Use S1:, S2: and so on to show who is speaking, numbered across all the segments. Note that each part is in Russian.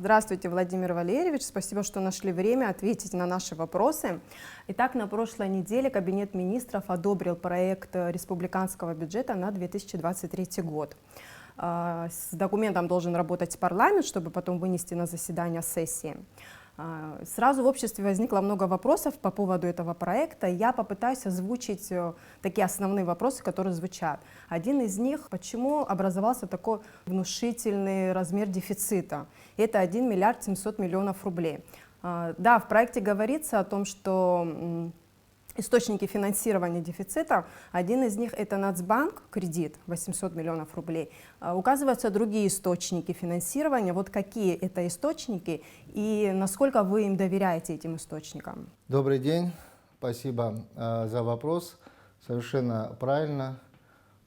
S1: Здравствуйте, Владимир Валерьевич. Спасибо, что нашли время ответить на наши вопросы. Итак, на прошлой неделе Кабинет министров одобрил проект республиканского бюджета на 2023 год. С документом должен работать парламент, чтобы потом вынести на заседание сессии. Сразу в обществе возникло много вопросов по поводу этого проекта. Я попытаюсь озвучить такие основные вопросы, которые звучат. Один из них: почему образовался такой внушительный размер дефицита? Это 1 миллиард 700 миллионов рублей. Да, в проекте говорится о том, что источники финансирования дефицита, один из них — это Нацбанк, кредит 800 миллионов рублей. Указываются другие источники финансирования. Вот какие это источники и насколько вы им доверяете, этим источникам?
S2: Добрый день, спасибо за вопрос. Совершенно правильно.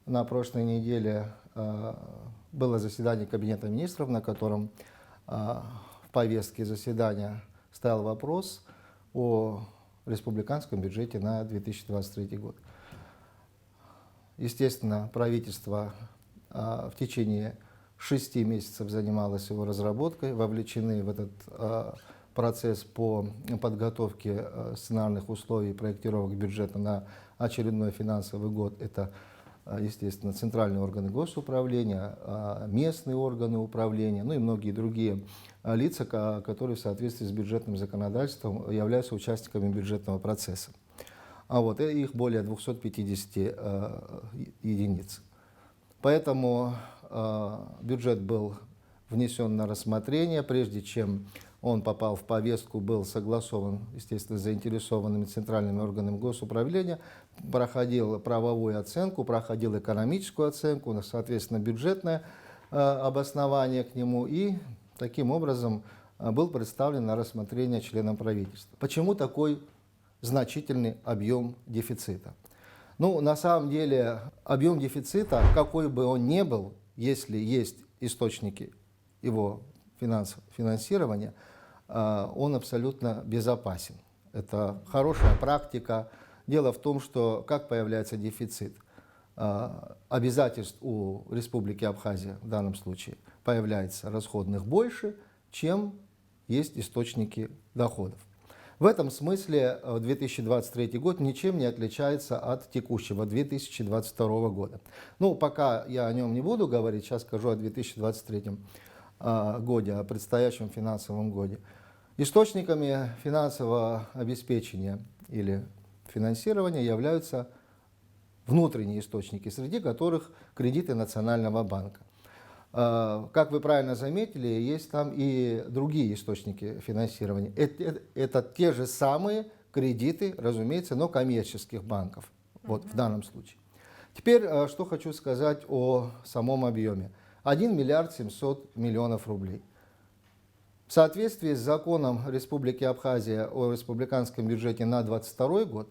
S2: На прошлой неделе было заседание Кабинета министров, на котором в повестке заседания стоял вопрос о республиканском бюджете на 2023 год. Естественно, правительство в течение 6 месяцев занималось его разработкой, вовлечены в этот процесс по подготовке сценарных условий проектировок бюджета на очередной финансовый год. Это, естественно, центральные органы госуправления, местные органы управления, ну и многие другие лица, которые в соответствии с бюджетным законодательством являются участниками бюджетного процесса. Их более 250 единиц. Поэтому бюджет был внесен на рассмотрение. Прежде чем он попал в повестку, был согласован, естественно, с заинтересованными центральными органами госуправления, проходил правовую оценку, проходил экономическую оценку, соответственно, бюджетное обоснование к нему, и таким образом был представлен на рассмотрение членам правительства. Почему такой значительный объем дефицита? На самом деле, объем дефицита, какой бы он ни был, если есть источники его финансирования, он абсолютно безопасен. Это хорошая практика. Дело в том, что как появляется дефицит? Обязательств у Республики Абхазия в данном случае появляется расходных больше, чем есть источники доходов. В этом смысле 2023 год ничем не отличается от текущего 2022 года. Пока я о нем не буду говорить, сейчас скажу о 2023 годе, о предстоящем финансовом годе. Источниками финансового обеспечения или финансирования являются внутренние источники, среди которых кредиты Национального банка. Как вы правильно заметили, есть там и другие источники финансирования. Это те же самые кредиты, разумеется, но коммерческих банков, в данном случае. Теперь, что хочу сказать о самом объеме. 1 миллиард 700 миллионов рублей. В соответствии с законом Республики Абхазия о республиканском бюджете на 2022 год,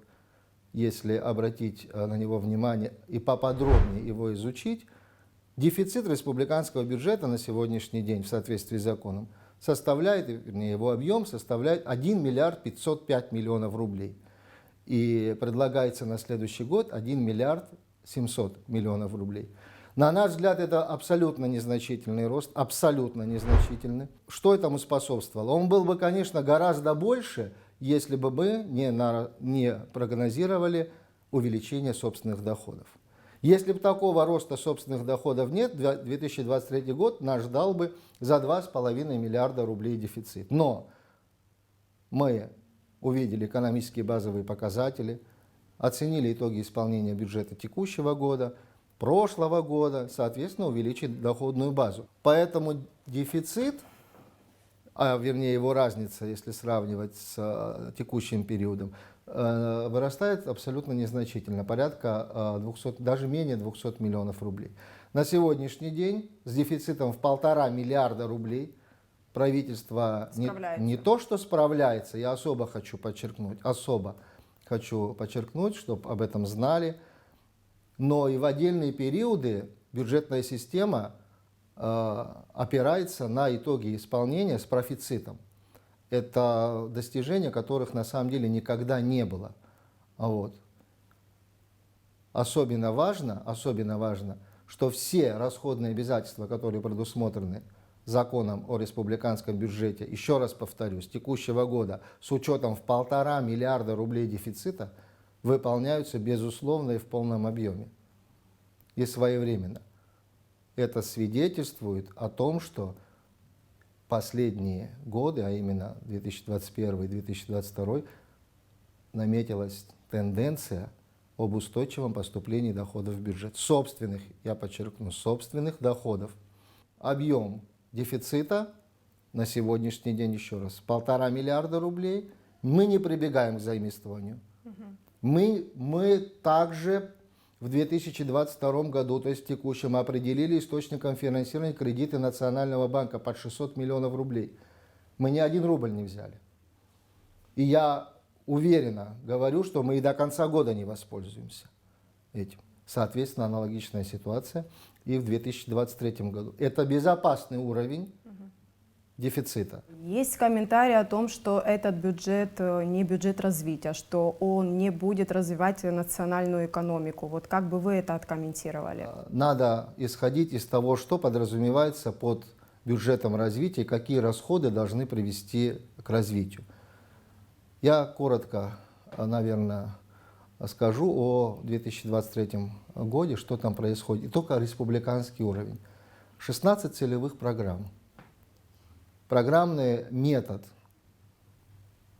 S2: если обратить на него внимание и поподробнее его изучить, дефицит республиканского бюджета на сегодняшний день в соответствии с законом его объем составляет 1 миллиард 505 миллионов рублей. И предлагается на следующий год 1 миллиард 700 миллионов рублей. На наш взгляд, это абсолютно незначительный рост, абсолютно незначительный. Что этому способствовало? Он был бы, конечно, гораздо больше, если бы мы не прогнозировали увеличение собственных доходов. Если бы такого роста собственных доходов нет, 2023 год нас ждал бы за 2,5 миллиарда рублей дефицит. Но мы увидели экономические базовые показатели, оценили итоги исполнения бюджета текущего года, прошлого года, соответственно, увеличить доходную базу. Поэтому дефицит, вернее его разница, если сравнивать с текущим периодом, вырастает абсолютно незначительно, порядка 200, даже менее 200 миллионов рублей. На сегодняшний день с дефицитом в 1,5 миллиарда рублей правительство не то что справляется, я особо хочу подчеркнуть, чтобы об этом знали, но и в отдельные периоды бюджетная система опирается на итоги исполнения с профицитом. Это достижения, которых на самом деле никогда не было. Особенно важно, что все расходные обязательства, которые предусмотрены законом о республиканском бюджете, еще раз повторюсь, текущего года с учетом в 1,5 миллиарда рублей дефицита выполняются безусловно и в полном объеме и своевременно. Это свидетельствует о том, что последние годы, а именно 2021 и 2022, наметилась тенденция об устойчивом поступлении доходов в бюджет. Собственных, я подчеркну, собственных доходов. Объем дефицита на сегодняшний день, еще раз, 1,5 миллиарда рублей. Мы не прибегаем к заимствованию. Мы также в 2022 году, то есть текущем, определили источником финансирования кредиты Национального банка под 600 миллионов рублей. Мы ни 1 рубль не взяли. И я уверенно говорю, что мы и до конца года не воспользуемся этим. Соответственно, аналогичная ситуация и в 2023 году. Это безопасный уровень дефицита.
S1: Есть комментарии о том, что этот бюджет не бюджет развития, что он не будет развивать национальную экономику. Вот как бы вы это откомментировали?
S2: Надо исходить из того, что подразумевается под бюджетом развития, какие расходы должны привести к развитию. Я коротко, наверное, скажу о 2023 году, что там происходит. И только республиканский уровень. 16 целевых программ. Программный метод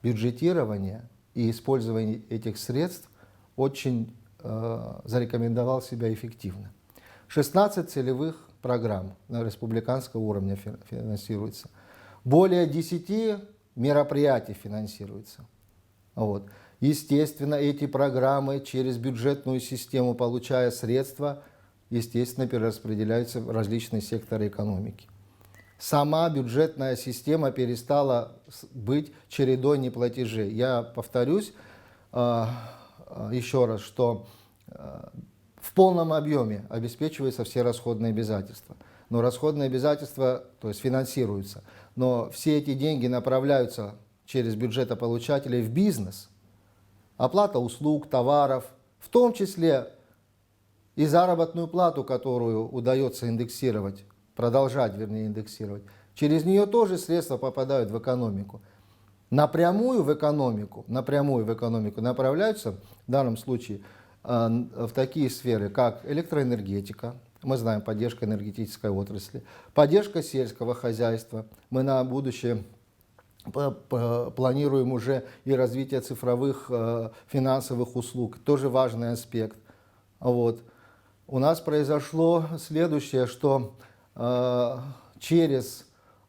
S2: бюджетирования и использования этих средств очень зарекомендовал себя эффективно. 16 целевых программ на республиканском уровне финансируется. Более 10 мероприятий финансируется. Вот. Естественно, эти программы через бюджетную систему, получая средства, естественно, перераспределяются в различные секторы экономики. Сама бюджетная система перестала быть чередой неплатежей. Я повторюсь еще раз, что в полном объеме обеспечиваются все расходные обязательства. Но расходные обязательства, то есть финансируются. Но все эти деньги направляются через бюджетополучателей в бизнес. Оплата услуг, товаров, в том числе и заработную плату, которую удается индексировать, продолжать, вернее, индексировать. Через нее тоже средства попадают в экономику. Напрямую в экономику направляются, в данном случае, в такие сферы, как электроэнергетика, мы знаем, поддержка энергетической отрасли, поддержка сельского хозяйства. Мы на будущее планируем уже и развитие цифровых финансовых услуг, тоже важный аспект. Вот. У нас произошло следующее, что через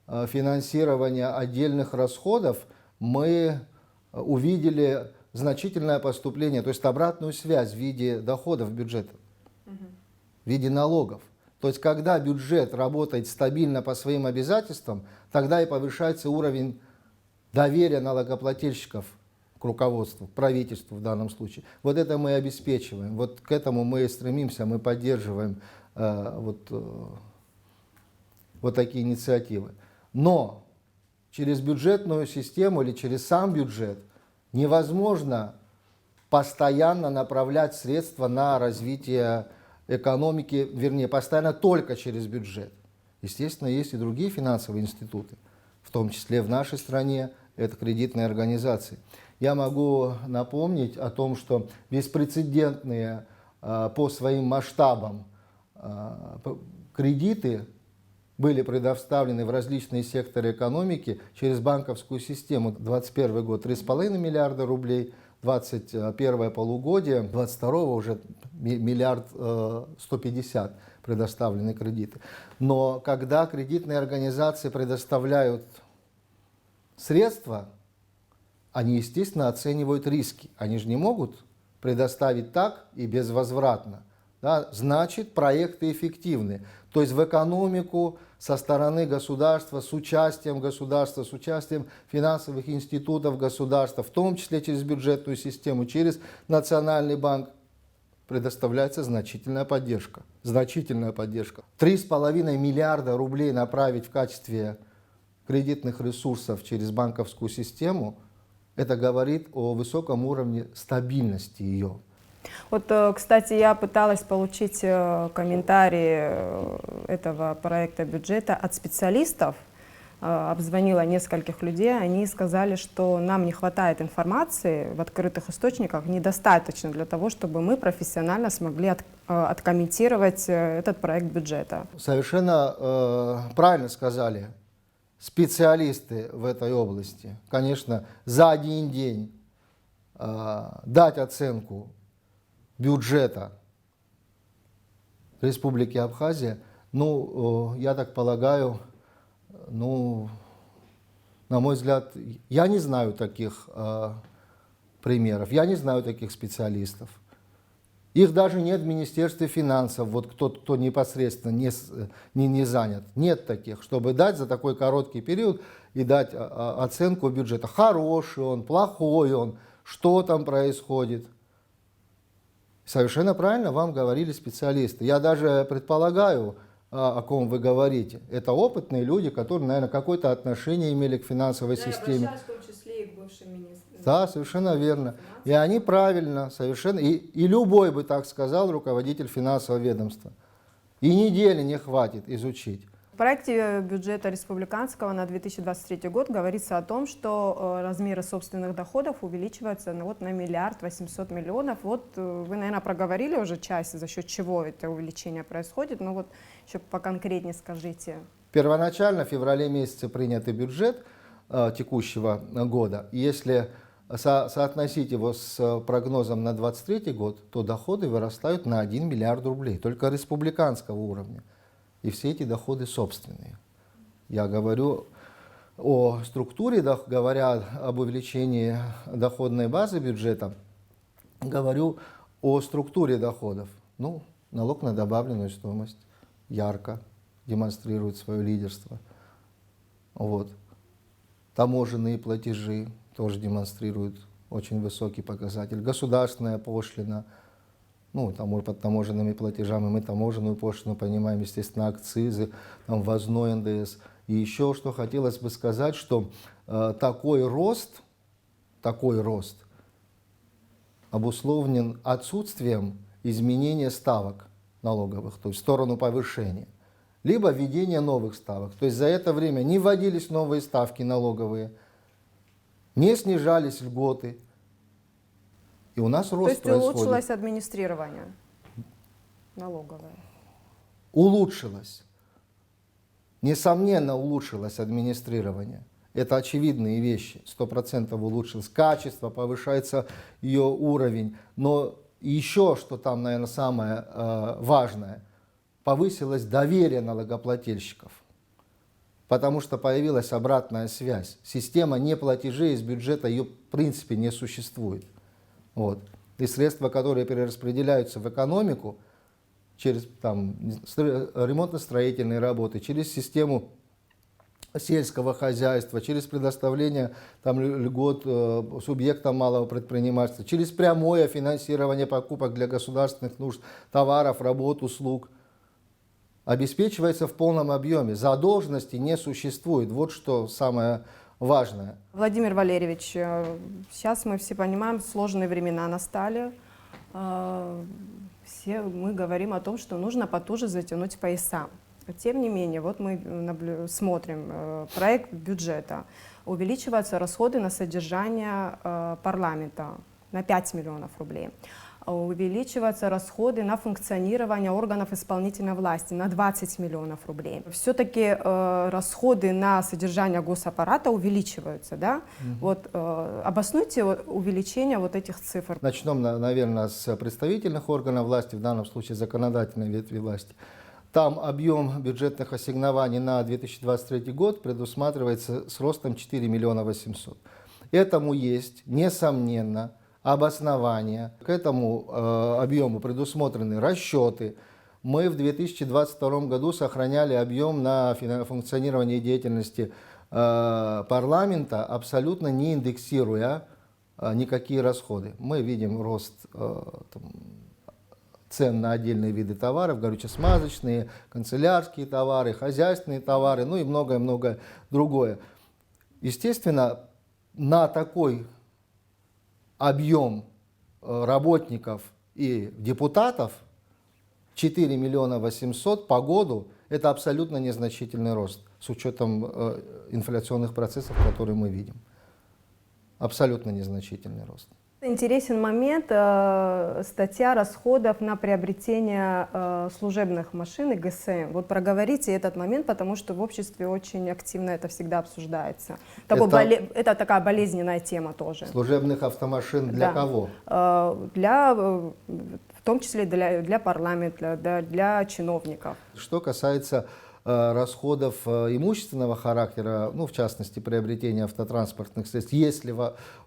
S2: финансирование отдельных расходов мы увидели значительное поступление, то есть обратную связь в виде доходов бюджета, в виде налогов. То есть когда бюджет работает стабильно по своим обязательствам, тогда и повышается уровень доверия налогоплательщиков к руководству, к правительству в данном случае. Вот это мы обеспечиваем, вот к этому мы и стремимся, мы поддерживаем вот такие инициативы. Но через бюджетную систему или через сам бюджет невозможно постоянно направлять средства на развитие экономики, вернее, постоянно только через бюджет. Естественно, есть и другие финансовые институты, в том числе в нашей стране, это кредитные организации. Я могу напомнить о том, что беспрецедентные по своим масштабам кредиты были предоставлены в различные секторы экономики через банковскую систему. 2021 год 3,5 миллиарда рублей, 2021 полугодие, 2022 уже 1 150 миллиардов предоставлены кредиты. Но когда кредитные организации предоставляют средства, они, естественно, оценивают риски. Они же не могут предоставить так и безвозвратно. Да? Значит, проекты эффективны. То есть в экономику со стороны государства, с участием государства, с участием финансовых институтов государства, в том числе через бюджетную систему, через Национальный банк, предоставляется значительная поддержка. Значительная поддержка. 3,5 миллиарда рублей направить в качестве кредитных ресурсов через банковскую систему, это говорит о высоком уровне стабильности ее.
S1: Вот, кстати, я пыталась получить комментарии этого проекта бюджета от специалистов, обзвонила нескольких людей, они сказали, что нам не хватает информации в открытых источниках, недостаточно для того, чтобы мы профессионально смогли откомментировать этот проект бюджета.
S2: Совершенно правильно сказали специалисты в этой области. Конечно, за один день дать оценку бюджета Республики Абхазия, ну, я так полагаю, ну, на мой взгляд, я не знаю таких примеров, я не знаю таких специалистов. Их даже нет в Министерстве финансов, вот кто непосредственно не занят. Нет таких, чтобы дать за такой короткий период и дать оценку бюджета. Хороший он, плохой он, что там происходит. Совершенно правильно вам говорили специалисты. Я даже предполагаю, о ком вы говорите. Это опытные люди, которые, наверное, какое-то отношение имели к финансовой системе.
S1: Я обращалась в том числе и к бывшим министрам.
S2: Да, совершенно верно. И они правильно, совершенно. И любой бы так сказал руководитель финансового ведомства. И недели не хватит изучить.
S1: В проекте бюджета республиканского на 2023 год говорится о том, что размеры собственных доходов увеличиваются на 1 миллиард 800 миллионов. Вот вы, наверное, проговорили уже часть, за счет чего это увеличение происходит, но вот еще поконкретнее скажите.
S2: Первоначально в феврале месяце принятый бюджет текущего года. Если соотносить его с прогнозом на 2023 год, то доходы вырастают на 1 миллиард рублей, только республиканского уровня. И все эти доходы собственные. Я говорю о структуре, говоря об увеличении доходной базы бюджета, говорю о структуре доходов. Ну, налог на добавленную стоимость ярко демонстрирует свое лидерство. Вот. Таможенные платежи тоже демонстрируют очень высокий показатель. Государственная пошлина. Ну, под таможенными платежами мы таможенную пошлину понимаем, естественно, акцизы, там, ввозной НДС. И еще что хотелось бы сказать, что такой рост обусловлен отсутствием изменения ставок налоговых, то есть в сторону повышения, либо введения новых ставок. То есть за это время не вводились новые ставки налоговые, не снижались льготы. И у нас рост происходит.
S1: То есть улучшилось администрирование налоговое?
S2: Улучшилось. Несомненно, улучшилось администрирование. Это очевидные вещи. 100% улучшилось. Качество, повышается ее уровень. Но еще, что там, наверное, самое важное, повысилось доверие налогоплательщиков. Потому что появилась обратная связь. Система неплатежей из бюджета, ее в принципе не существует. Вот. И средства, которые перераспределяются в экономику через ремонтно-строительные работы, через систему сельского хозяйства, через предоставление льгот субъектам малого предпринимательства, через прямое финансирование покупок для государственных нужд, товаров, работ, услуг, обеспечивается в полном объеме. Задолженности не существует. Вот что самое важное.
S1: Владимир Валерьевич, сейчас мы все понимаем, сложные времена настали. Все мы говорим о том, что нужно потуже затянуть пояса. Тем не менее, вот мы смотрим проект бюджета. Увеличиваются расходы на содержание парламента на 5 миллионов рублей. Увеличиваются расходы на функционирование органов исполнительной власти на 20 миллионов рублей. Все-таки расходы на содержание госаппарата увеличиваются, да? Вот обоснуйте увеличение вот этих цифр.
S2: Начнем, наверное, с представительных органов власти, в данном случае законодательной ветви власти. Там объем бюджетных ассигнований на 2023 год предусматривается с ростом 4 миллиона 800. Этому есть, несомненно, обоснования. К этому объему предусмотрены расчеты. Мы в 2022 году сохраняли объем на функционирование деятельности парламента, абсолютно не индексируя никакие расходы. Мы видим рост цен на отдельные виды товаров, горюче-смазочные, канцелярские товары, хозяйственные товары, ну и многое-многое другое. Естественно, на такой объем работников и депутатов 4 миллиона 800 по году – это абсолютно незначительный рост с учетом инфляционных процессов, которые мы видим. Абсолютно незначительный рост.
S1: Интересен момент, статья расходов на приобретение служебных машин и ГСМ. Вот проговорите этот момент, потому что в обществе очень активно это всегда обсуждается. Это такая болезненная тема тоже.
S2: Служебных автомашин для кого?
S1: В том числе для парламента, для чиновников.
S2: Что касается расходов имущественного характера, ну, в частности, приобретения автотранспортных средств, если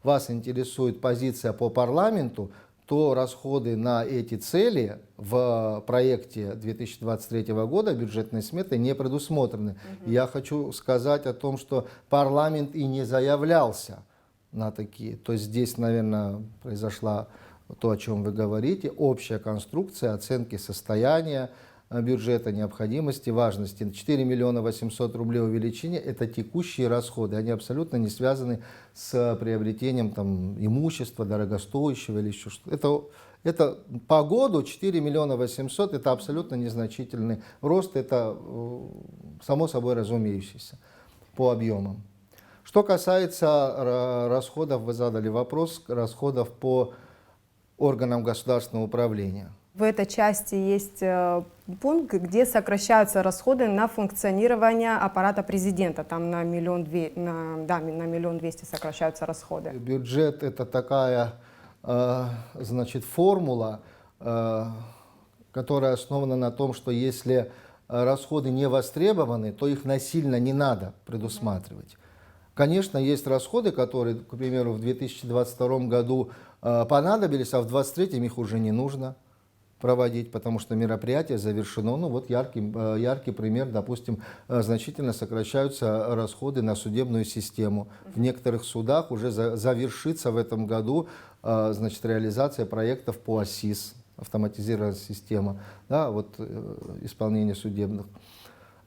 S2: вас интересует позиция по парламенту, то расходы на эти цели в проекте 2023 года бюджетной сметы не предусмотрены. Я хочу сказать о том, что парламент и не заявлялся на такие. То есть здесь, наверное, произошла то, о чем вы говорите, общая конструкция оценки состояния бюджета, необходимости, важности. 4 миллиона 800 рублей увеличения – это текущие расходы. Они абсолютно не связаны с приобретением там, имущества дорогостоящего или еще что-то. Это по году 4 миллиона 800 – это абсолютно незначительный рост. Это само собой разумеющийся по объемам. Что касается расходов, вы задали вопрос, расходов по органам государственного управления.
S1: В этой части есть пункт, где сокращаются расходы на функционирование аппарата президента. Там на 1 200 000 сокращаются расходы.
S2: Бюджет – это такая, значит, формула, которая основана на том, что если расходы не востребованы, то их насильно не надо предусматривать. Конечно, есть расходы, которые, к примеру, в 2022 году понадобились, а в 2023 их уже не нужно проводить, потому что мероприятие завершено. Ну вот яркий пример, допустим, значительно сокращаются расходы на судебную систему. В некоторых судах уже завершится в этом году, значит, реализация проектов по АСИС, автоматизированная система, да, вот, исполнение судебных.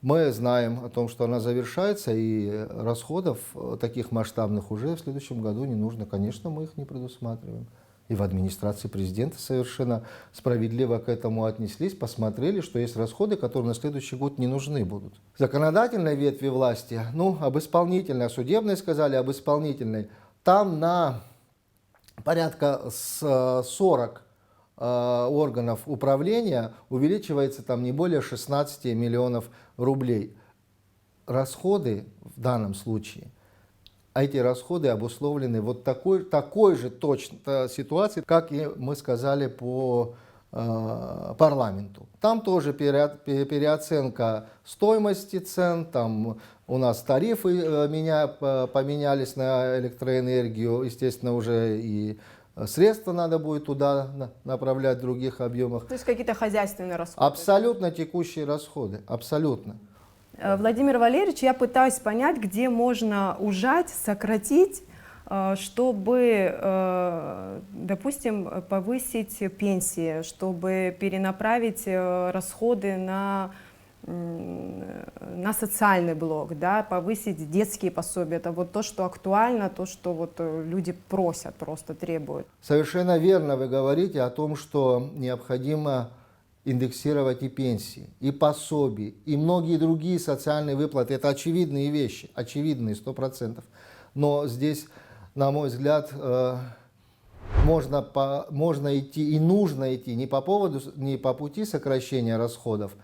S2: Мы знаем о том, что она завершается, и расходов таких масштабных уже в следующем году не нужно. Конечно, мы их не предусматриваем. И в администрации президента совершенно справедливо к этому отнеслись, посмотрели, что есть расходы, которые на следующий год не нужны будут. Законодательной ветви власти, ну, об исполнительной, о судебной сказали, об исполнительной, там на порядка 40 органов управления увеличивается там не более 16 миллионов рублей. Расходы в данном случае, а эти расходы обусловлены вот такой же точно ситуацией, как и мы сказали по парламенту. Там тоже переоценка стоимости цен, там у нас тарифы поменялись на электроэнергию, естественно, уже и средства надо будет туда направлять в других объемах.
S1: То есть какие-то хозяйственные расходы?
S2: Абсолютно текущие расходы, абсолютно.
S1: Владимир Валерьевич, я пытаюсь понять, где можно ужать, сократить, чтобы, допустим, повысить пенсии, чтобы перенаправить расходы на социальный блок, да, повысить детские пособия. Это вот то, что актуально, то, что вот люди просят, просто требуют.
S2: Совершенно верно вы говорите о том, что необходимо индексировать и пенсии, и пособия, и многие другие социальные выплаты. Это очевидные вещи, очевидные 100%. Но здесь, на мой взгляд, можно идти и нужно идти не по пути сокращения расходов,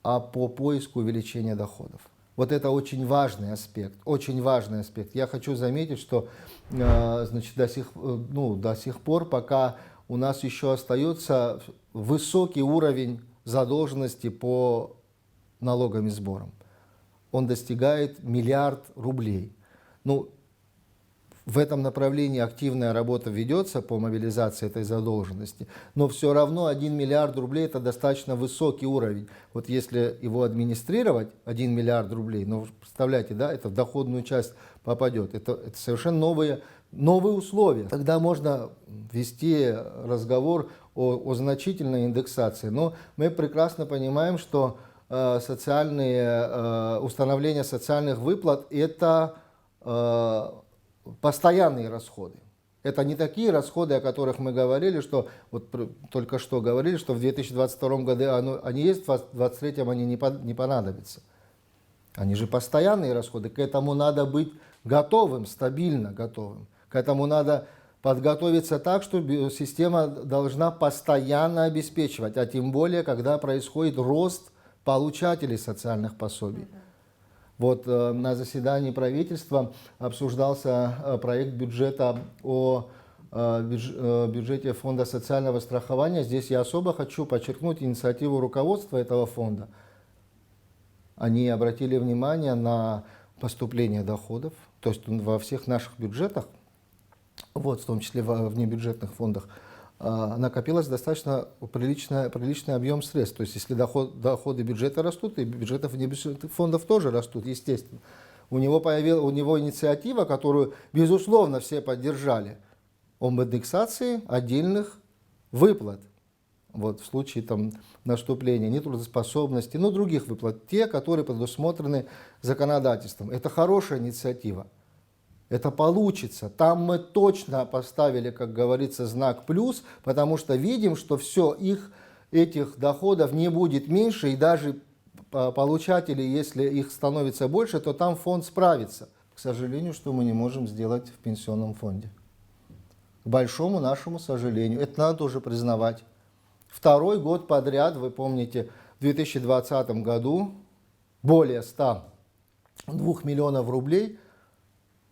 S2: а по поиску увеличения доходов. Вот это очень важный аспект, очень важный аспект. Я хочу заметить, что значит, до сих пор, пока у нас еще остается высокий уровень задолженности по налогам и сборам. Он достигает 1 миллиард рублей. Ну, в этом направлении активная работа ведется по мобилизации этой задолженности, но все равно 1 миллиард рублей – это достаточно высокий уровень. Вот если его администрировать, 1 миллиард рублей, ну, представляете, да, это в доходную часть попадет. Это совершенно новые условия. Тогда можно вести разговор о значительной индексации. Но мы прекрасно понимаем, что установление социальных выплат – это постоянные расходы. Это не такие расходы, о которых мы говорили, что вот только что говорили, что в 2022 году они есть, в 2023 они не понадобятся. Они же постоянные расходы. К этому надо быть готовым, стабильно готовым. К этому надо подготовиться так, что система должна постоянно обеспечивать, а тем более, когда происходит рост получателей социальных пособий. Вот на заседании правительства обсуждался проект бюджета о бюджете Фонда социального страхования. Здесь я особо хочу подчеркнуть инициативу руководства этого фонда. Они обратили внимание на поступление доходов, то есть во всех наших бюджетах, вот, в том числе в внебюджетных фондах, накопилось достаточно приличный объем средств. То есть если доходы бюджета растут, и бюджеты внебюджетных фондов тоже растут, естественно. У него инициатива, которую, безусловно, все поддержали, об индексации отдельных выплат. Вот, в случае там, наступления нетрудоспособности, но других выплат, те, которые предусмотрены законодательством. Это хорошая инициатива. Это получится. Там мы точно поставили, как говорится, знак плюс, потому что видим, что все, этих доходов не будет меньше, и даже получатели, если их становится больше, то там фонд справится. К сожалению, что мы не можем сделать в пенсионном фонде. К большому нашему сожалению. Это надо тоже признавать. Второй год подряд, вы помните, в 2020 году более 102 миллионов рублей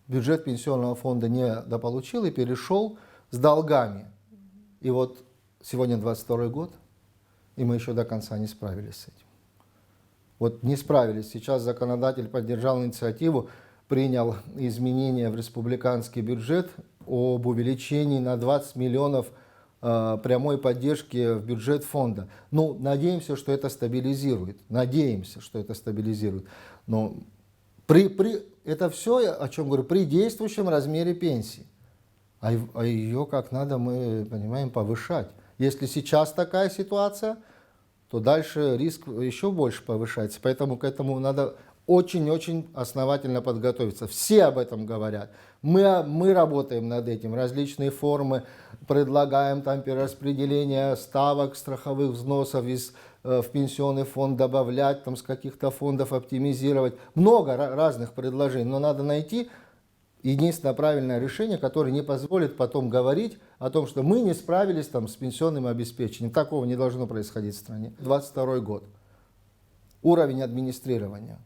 S2: бюджет пенсионного фонда недополучил и перешел с долгами. И вот сегодня 22 год, и мы еще до конца не справились с этим. Вот не справились. Сейчас законодатель поддержал инициативу, принял изменения в республиканский бюджет об увеличении на 20 миллионов прямой поддержки в бюджет фонда. Ну, надеемся, что это стабилизирует. Надеемся, что это стабилизирует. Но это все, о чем говорю, при действующем размере пенсии. А ее как надо, мы понимаем, повышать. Если сейчас такая ситуация, то дальше риск еще больше повышается. Поэтому к этому надо очень-очень основательно подготовиться. Все об этом говорят. Мы работаем над этим. Различные формы предлагаем, там перераспределение ставок страховых взносов в пенсионный фонд добавлять, там с каких-то фондов оптимизировать. Много разных предложений, но надо найти единственное правильное решение, которое не позволит потом говорить о том, что мы не справились там с пенсионным обеспечением. Такого не должно происходить в стране. 22 год. Уровень администрирования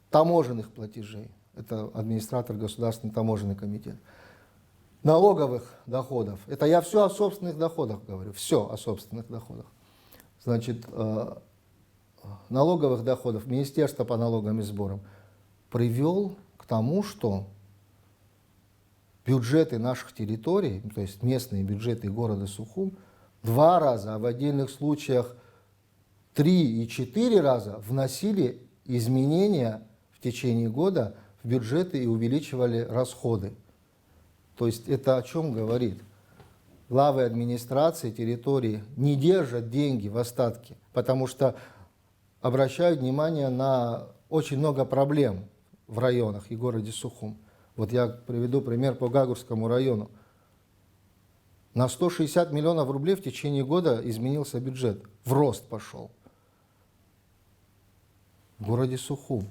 S2: таможенных платежей. Это администратор Государственный таможенный комитет. Налоговых доходов. Это я все о собственных доходах говорю. Все о собственных доходах. Значит, налоговых доходов Министерство по налогам и сборам привел к тому, что бюджеты наших территорий, то есть местные бюджеты города Сухум, 2 раза, а в отдельных случаях 3 и 4 раза вносили изменения в течение года в бюджеты и увеличивали расходы. То есть это о чем говорит? Главы администрации территории не держат деньги в остатке, потому что обращают внимание на очень много проблем в районах и городе Сухум. Вот я приведу пример по Гагурскому району. На 160 миллионов рублей в течение года изменился бюджет, в рост пошел. В городе Сухум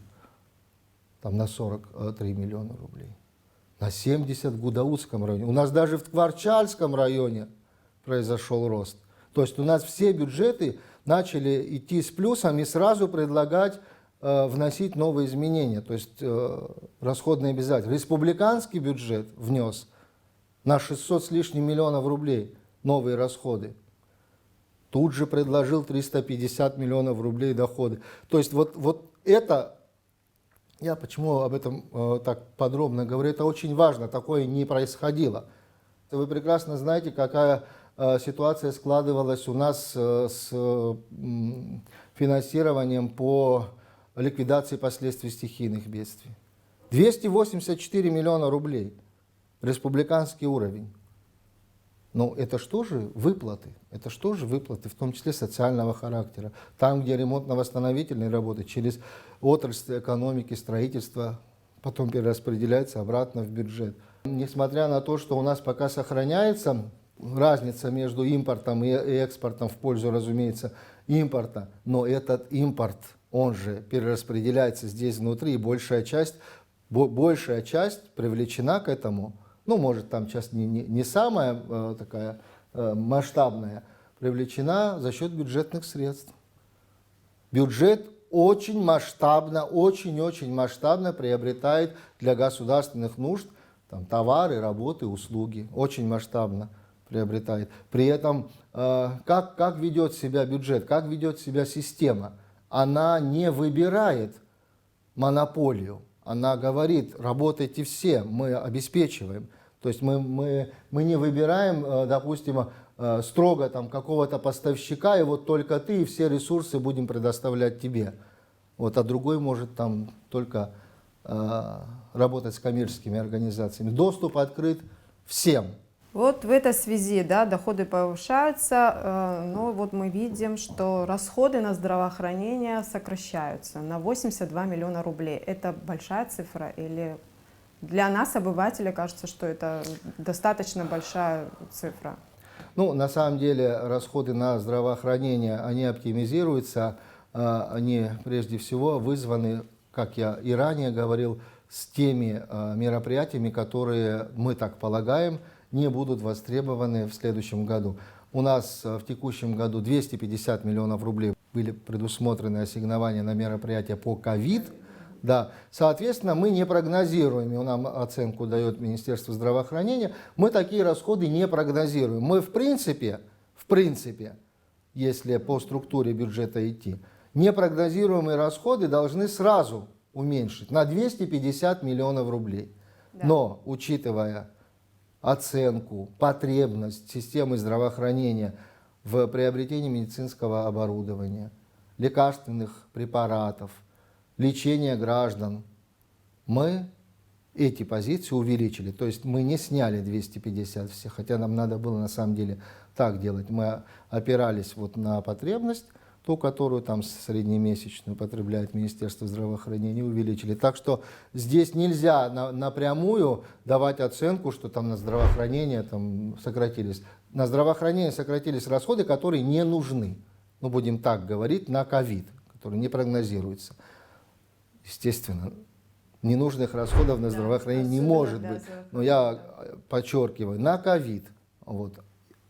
S2: там на 43 миллиона рублей. На 70 в Гудаутском районе. У нас даже в Творчальском районе произошел рост. То есть у нас все бюджеты начали идти с плюсом и сразу предлагать вносить новые изменения, то есть расходные обязательства. Республиканский бюджет внес на 600 с лишним миллионов рублей новые расходы. Тут же предложил 350 миллионов рублей доходы. То есть вот это, я почему об этом так подробно говорю, это очень важно, такое не происходило. Вы прекрасно знаете, какая ситуация складывалась у нас с финансированием по ликвидации последствий стихийных бедствий. 284 миллиона рублей. Республиканский уровень. Но это что же выплаты? Это что же выплаты, в том числе социального характера? Там, где ремонтно-восстановительные работы через отрасль экономики, строительства, потом перераспределяется обратно в бюджет. Несмотря на то, что у нас пока сохраняется разница между импортом и экспортом в пользу, разумеется, импорта, но этот импорт, он же перераспределяется здесь внутри, и большая часть привлечена к этому, ну, может, там часть не самая такая масштабная, привлечена за счет бюджетных средств. Бюджет очень масштабно, очень-очень масштабно приобретает для государственных нужд там, товары, работы, услуги. Очень масштабно приобретает. При этом как ведет себя бюджет, как ведет себя система? Она не выбирает монополию. Она говорит, работайте все, мы обеспечиваем. То есть мы не выбираем, допустим, строго там какого-то поставщика, и вот только ты, и все ресурсы будем предоставлять тебе. Вот, а другой может там только работать с коммерческими организациями. Доступ открыт всем.
S1: Вот в этой связи, да, доходы повышаются, но вот мы видим, что расходы на здравоохранение сокращаются на 82 миллиона рублей. Это большая цифра или для нас, обывателя, кажется, что это достаточно большая цифра?
S2: Ну, на самом деле, расходы на здравоохранение, они оптимизируются, они прежде всего вызваны, как я и ранее говорил, с теми мероприятиями, которые, мы так полагаем, не будут востребованы в следующем году. У нас в текущем году 250 миллионов рублей были предусмотрены ассигнования на мероприятия по ковид. Да. Соответственно, мы не прогнозируем, и нам оценку дает Министерство здравоохранения, мы такие расходы не прогнозируем. Мы в принципе, если по структуре бюджета идти, непрогнозируемые расходы должны сразу уменьшить на 250 миллионов рублей. Да. Но, учитывая оценку, потребность системы здравоохранения в приобретении медицинского оборудования, лекарственных препаратов, лечения граждан, мы эти позиции увеличили. То есть мы не сняли 250 всех, хотя нам надо было на самом деле так делать. Мы опирались вот на потребность, ту, которую там среднемесячную потребляет Министерство здравоохранения, увеличили. Так что здесь нельзя напрямую давать оценку, что там на здравоохранение там сократились. На здравоохранение сократились расходы, которые не нужны. Ну, будем так говорить, на ковид, которые не прогнозируются. Естественно, ненужных расходов на здравоохранение не может быть. Но я подчеркиваю, на ковид. Вот.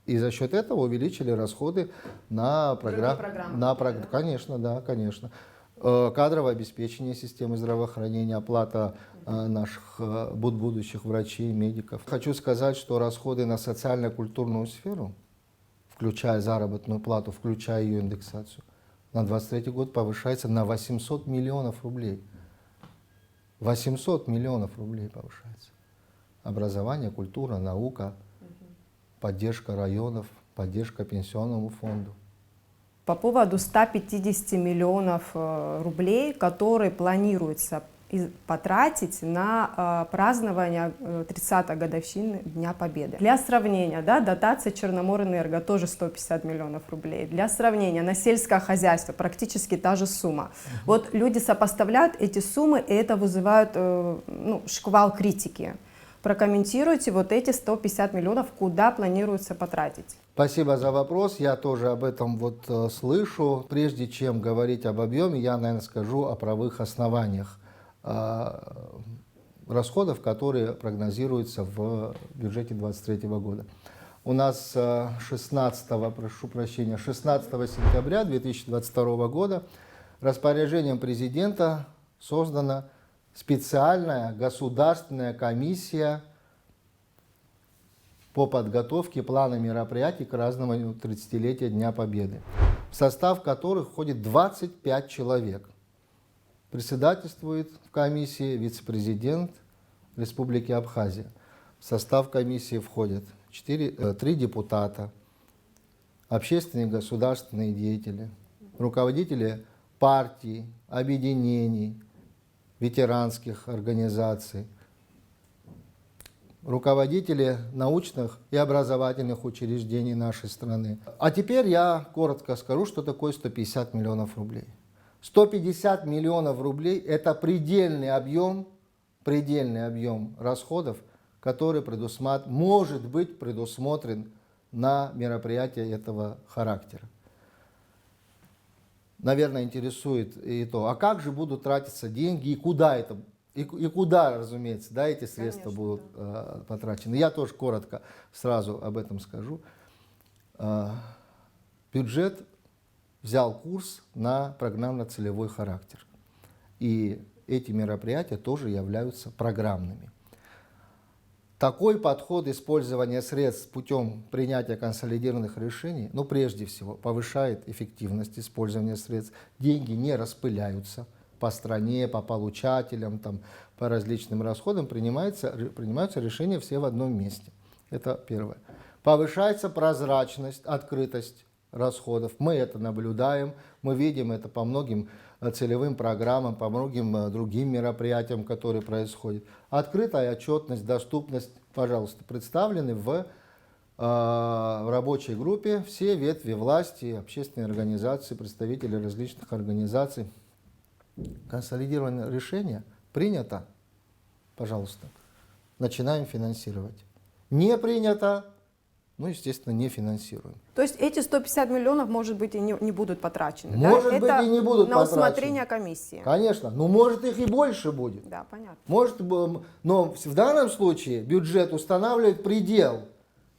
S2: И за счет этого увеличили расходы на программы. Конечно, да, конечно. Кадровое обеспечение системы здравоохранения, оплата наших будущих врачей, медиков. Хочу сказать, что расходы на социально-культурную сферу, включая заработную плату, включая ее индексацию, на 2023 год повышается на 800 миллионов рублей. 800 миллионов рублей повышается. Образование, культура, наука, поддержка районов, поддержка пенсионному фонду.
S1: По поводу 150 миллионов рублей, которые планируется потратить на празднование 30-й годовщины Дня Победы. Для сравнения, да, дотация Черноморэнерго тоже 150 миллионов рублей. Для сравнения, на сельское хозяйство практически та же сумма. Вот люди сопоставляют эти суммы, и это вызывает шквал критики. Прокомментируйте вот эти 150 миллионов, куда планируется потратить.
S2: Спасибо за вопрос, я тоже об этом вот слышу. Прежде чем говорить об объеме, я, наверное, скажу о правовых основаниях расходов, которые прогнозируются в бюджете 2023 года. У нас 16 сентября 2022 года распоряжением президента создана специальная государственная комиссия по подготовке плана мероприятий к празднованию 30-летия Дня Победы, в состав которых входит 25 человек. Председательствует в комиссии вице-президент Республики Абхазия. В состав комиссии входят 3 депутата, общественные и государственные деятели, руководители партий, объединений, ветеранских организаций, руководители научных и образовательных учреждений нашей страны. А теперь я коротко скажу, что такое 150 миллионов рублей. 150 миллионов рублей – это предельный объем расходов, который может быть предусмотрен на мероприятия этого характера. Наверное, интересует и то, а как же будут тратиться деньги и куда это, и куда, разумеется, да, эти средства
S1: Конечно,
S2: будут потрачены. Я тоже коротко сразу об этом скажу. Бюджет взял курс на программно-целевой характер. И эти мероприятия тоже являются программными. Такой подход использования средств путем принятия консолидированных решений, ну, прежде всего, повышает эффективность использования средств. Деньги не распыляются по стране, по получателям, там, по различным расходам. Принимаются решения все в одном месте. Это первое. Повышается прозрачность, открытость расходов. Мы это наблюдаем, мы видим это по многим целевым программам, по многим другим мероприятиям, которые происходят. Открытая отчетность, доступность, пожалуйста, представлены в рабочей группе все ветви власти, общественные организации, представители различных организаций. Консолидированное решение принято, пожалуйста, начинаем финансировать. Не принято, ну, естественно, не финансируем.
S1: То есть эти 150 миллионов, может быть, и не будут потрачены?
S2: Может быть,
S1: Это
S2: и не будут
S1: на
S2: потрачены.
S1: усмотрение комиссии?
S2: Конечно, но может их и больше будет.
S1: Да, понятно.
S2: Может, но в данном случае бюджет устанавливает предел,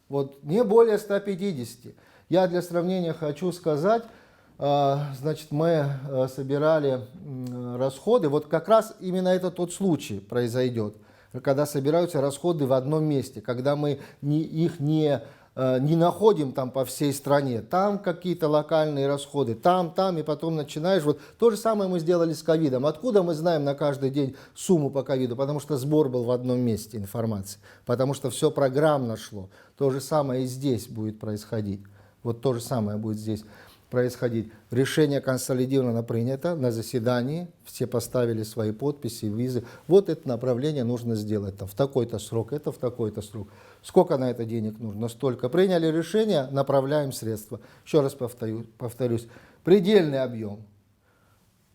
S2: вот, не более 150. Я для сравнения хочу сказать, значит, мы собирали расходы, вот как раз именно это тот случай произойдет, когда собираются расходы в одном месте, когда мы их не находим там по всей стране, там какие-то локальные расходы, там, и потом начинаешь, вот то же самое мы сделали с ковидом. Откуда мы знаем на каждый день сумму по ковиду? Потому что сбор был в одном месте информации, потому что все программно шло. То же самое и здесь будет происходить. Вот то же самое будет здесь происходить. Решение консолидированно принято на заседании, все поставили свои подписи, визы. Вот это направление нужно сделать там, в такой-то срок, это в такой-то срок. Сколько на это денег нужно? Столько. Приняли решение, направляем средства. Еще раз повторюсь, предельный объем.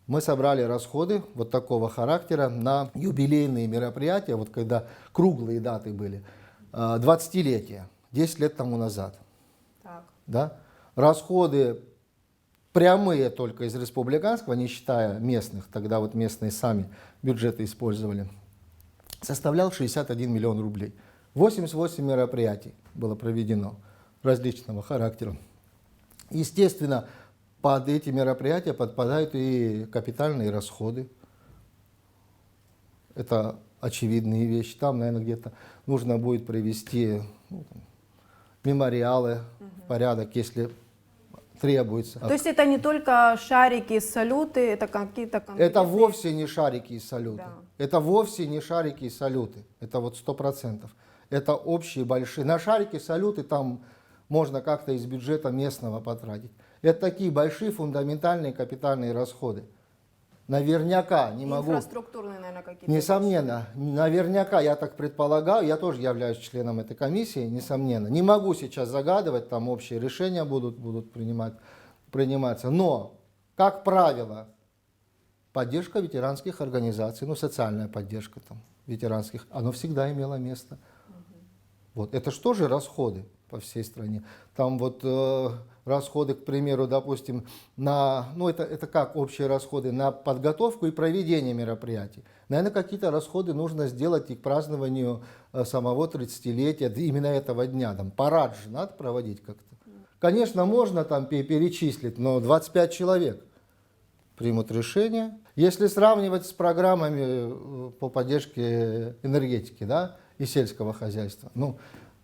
S2: Мы собрали расходы вот такого характера на юбилейные мероприятия, вот когда круглые даты были, 20-летие, 10 лет тому назад.
S1: Так.
S2: Да? Расходы прямые только из республиканского, не считая местных, тогда вот местные сами бюджеты использовали, составлял 61 миллион рублей. 88 мероприятий было проведено различного характера. Естественно, под эти мероприятия подпадают и капитальные расходы. Это очевидные вещи. Там, наверное, где-то нужно будет привести мемориалы в порядок, если требуется.
S1: То есть это не только шарики, салюты, это какие-то конкретные...
S2: Это вовсе не шарики и салюты.
S1: Да.
S2: Это вовсе не шарики и салюты. Это вот 100%. Это общие большие. На шарики, салюты там можно как-то из бюджета местного потратить. Это такие большие фундаментальные капитальные расходы. Наверняка, не могу...
S1: Инфраструктурные, наверное, какие-то.
S2: Несомненно, наверняка, я так предполагаю, я тоже являюсь членом этой комиссии, несомненно. Не могу сейчас загадывать, там общие решения будут приниматься. Но, как правило, поддержка ветеранских организаций, ну, социальная поддержка там, ветеранских, оно всегда имело место. Вот. Это что же расходы по всей стране? Там вот расходы, к примеру, допустим, это как общие расходы на подготовку и проведение мероприятий. Наверное, какие-то расходы нужно сделать и к празднованию самого 30-летия, именно этого дня. Там парад же надо проводить как-то. Конечно, можно там перечислить, но 25 человек примут решение. Если сравнивать с программами по поддержке энергетики, да, и сельского хозяйства,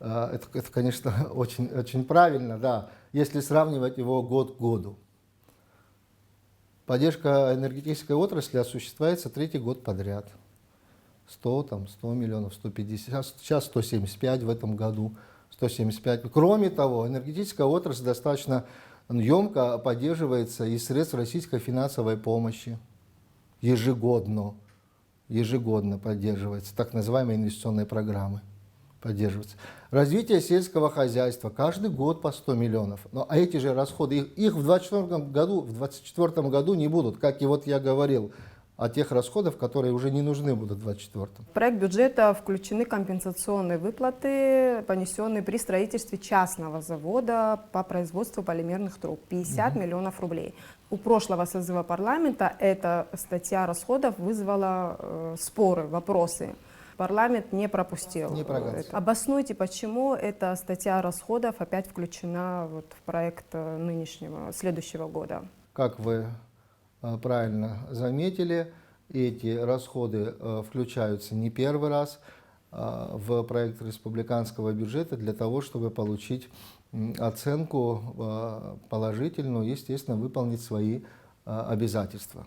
S2: это, конечно, очень, очень правильно, да, если сравнивать его год к году. Поддержка энергетической отрасли осуществляется третий год подряд. 100 миллионов, 150, сейчас 175 в этом году, 175. Кроме того, энергетическая отрасль достаточно емко поддерживается из средств российской финансовой помощи. Ежегодно поддерживается, так называемые инвестиционные программы поддерживаются. Развитие сельского хозяйства каждый год по 100 миллионов. А эти же расходы, их в 2024 году не будут. Как и вот я говорил, от тех расходов, которые уже не нужны будут в 2024.
S1: В проект бюджета включены компенсационные выплаты, понесенные при строительстве частного завода по производству полимерных труб. 50 миллионов рублей. У прошлого созыва парламента эта статья расходов вызвала споры, вопросы. Парламент не пропустил.
S2: Не проголосовал.
S1: Обоснуйте, почему эта статья расходов опять включена в проект следующего года.
S2: Как вы правильно заметили, эти расходы включаются не первый раз в проект республиканского бюджета для того, чтобы получить оценку положительную, естественно, выполнить свои обязательства.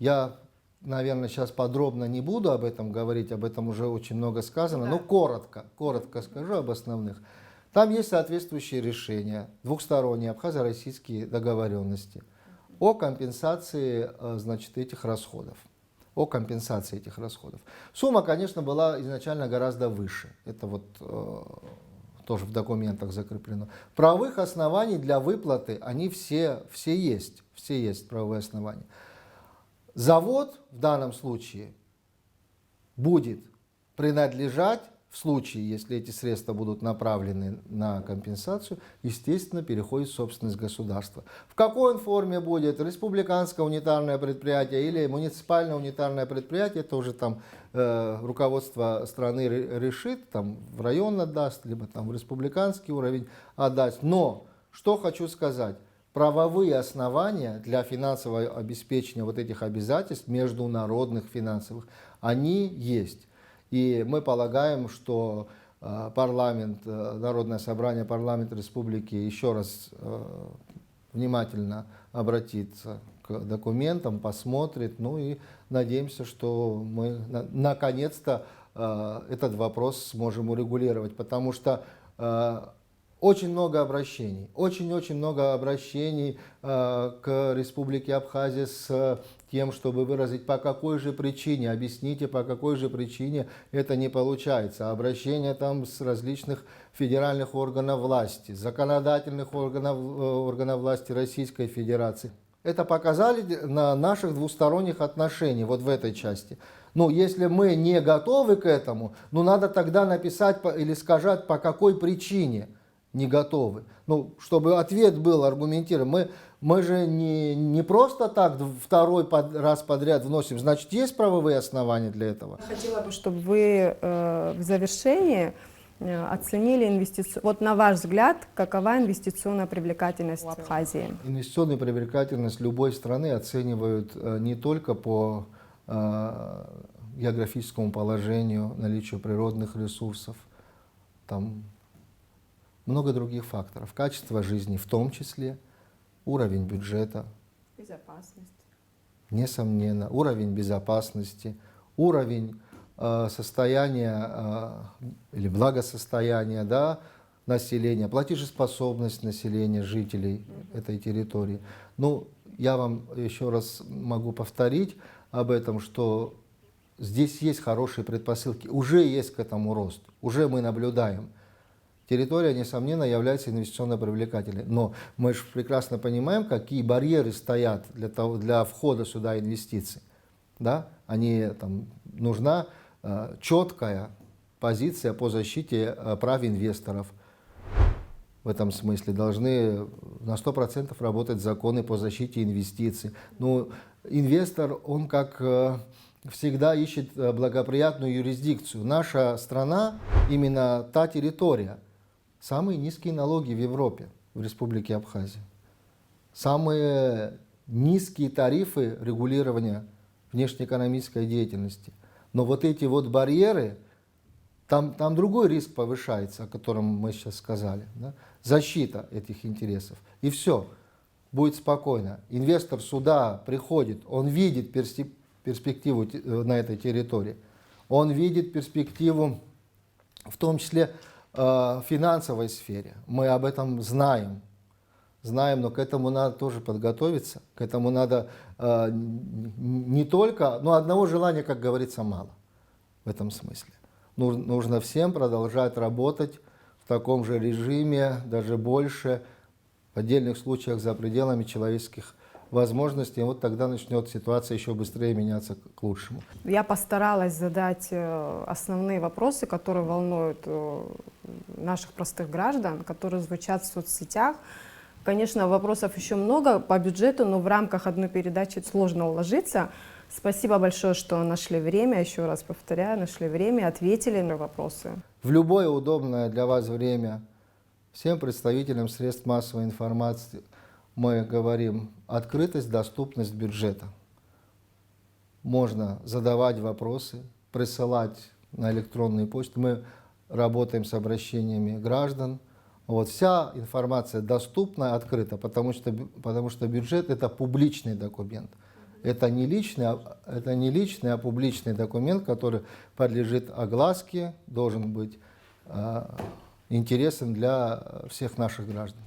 S2: Я, наверное, сейчас подробно не буду об этом говорить, об этом уже очень много сказано, но коротко скажу об основных. Там есть соответствующие решения, двухсторонние абхазо-российские договоренности о компенсации, значит, этих расходов. О компенсации этих расходов. Сумма, конечно, была изначально гораздо выше. Это тоже в документах закреплено. Правовых оснований для выплаты, они все есть правовые основания. Завод в данном случае будет принадлежать, в случае, если эти средства будут направлены на компенсацию, естественно, переходит в собственность государства. В какой он форме будет? Республиканское унитарное предприятие или муниципальное унитарное предприятие, это уже там руководство страны решит, там в район отдаст, либо там в республиканский уровень отдаст. Но, что хочу сказать, правовые основания для финансового обеспечения вот этих обязательств, международных финансовых, они есть. И мы полагаем, что парламент, Народное собрание, парламент республики еще раз внимательно обратится к документам, посмотрит, ну и надеемся, что мы наконец-то этот вопрос сможем урегулировать, потому что очень много обращений, очень много обращений к Республике Абхазия с тем, чтобы выразить, по какой же причине, объясните, по какой же причине это не получается. Обращения там с различных федеральных органов власти, законодательных органов власти Российской Федерации. Это показали на наших двусторонних отношениях вот в этой части. Ну, если мы не готовы к этому, ну, надо тогда написать или сказать, по какой причине не готовы. Ну, чтобы ответ был аргументирован. Мы же не просто так второй раз подряд вносим. Значит, есть правовые основания для этого.
S1: Хотела бы, чтобы вы в завершении оценили инвестицию. Вот на ваш взгляд, какова инвестиционная привлекательность Абхазии?
S2: Инвестиционную привлекательность любой страны оценивают не только по географическому положению, наличию природных ресурсов, там много других факторов. Качество жизни в том числе, уровень бюджета.
S1: Безопасность.
S2: Несомненно. Уровень безопасности, уровень состояния или благосостояния, да, населения, платежеспособность населения, жителей этой территории. Ну, я вам еще раз могу повторить об этом, что здесь есть хорошие предпосылки, уже есть к этому рост, уже мы наблюдаем. Территория, несомненно, является инвестиционно привлекательной. Но мы же прекрасно понимаем, какие барьеры стоят для входа сюда инвестиций. Да? Нужна четкая позиция по защите прав инвесторов. В этом смысле должны на 100% работать законы по защите инвестиций. Ну, инвестор, он как всегда ищет благоприятную юрисдикцию. Наша страна именно та территория. Самые низкие налоги в Европе, в Республике Абхазия. Самые низкие тарифы регулирования внешнеэкономической деятельности. Но вот эти вот барьеры, там другой риск повышается, о котором мы сейчас сказали. Да? Защита этих интересов. И все, будет спокойно. Инвестор сюда приходит, он видит перспективу на этой территории. Он видит перспективу в том числе в финансовой сфере. Мы об этом знаем, но к этому надо тоже подготовиться. К этому надо не только, но одного желания, как говорится, мало в этом смысле. Нужно всем продолжать работать в таком же режиме, даже больше, в отдельных случаях за пределами человеческих возможности, и вот тогда начнет ситуация еще быстрее меняться к лучшему.
S1: Я постаралась задать основные вопросы, которые волнуют наших простых граждан, которые звучат в соцсетях. Конечно, вопросов еще много по бюджету, но в рамках одной передачи сложно уложиться. Спасибо большое, что нашли время, еще раз повторяю, нашли время, ответили на вопросы.
S2: В любое удобное для вас время всем представителям средств массовой информации мы говорим: открытость, доступность бюджета. Можно задавать вопросы, присылать на электронную почту. Мы работаем с обращениями граждан. Вот, вся информация доступна, открыта, потому что бюджет – это публичный документ. Это не личный, а публичный документ, который подлежит огласке, должен быть интересен для всех наших граждан.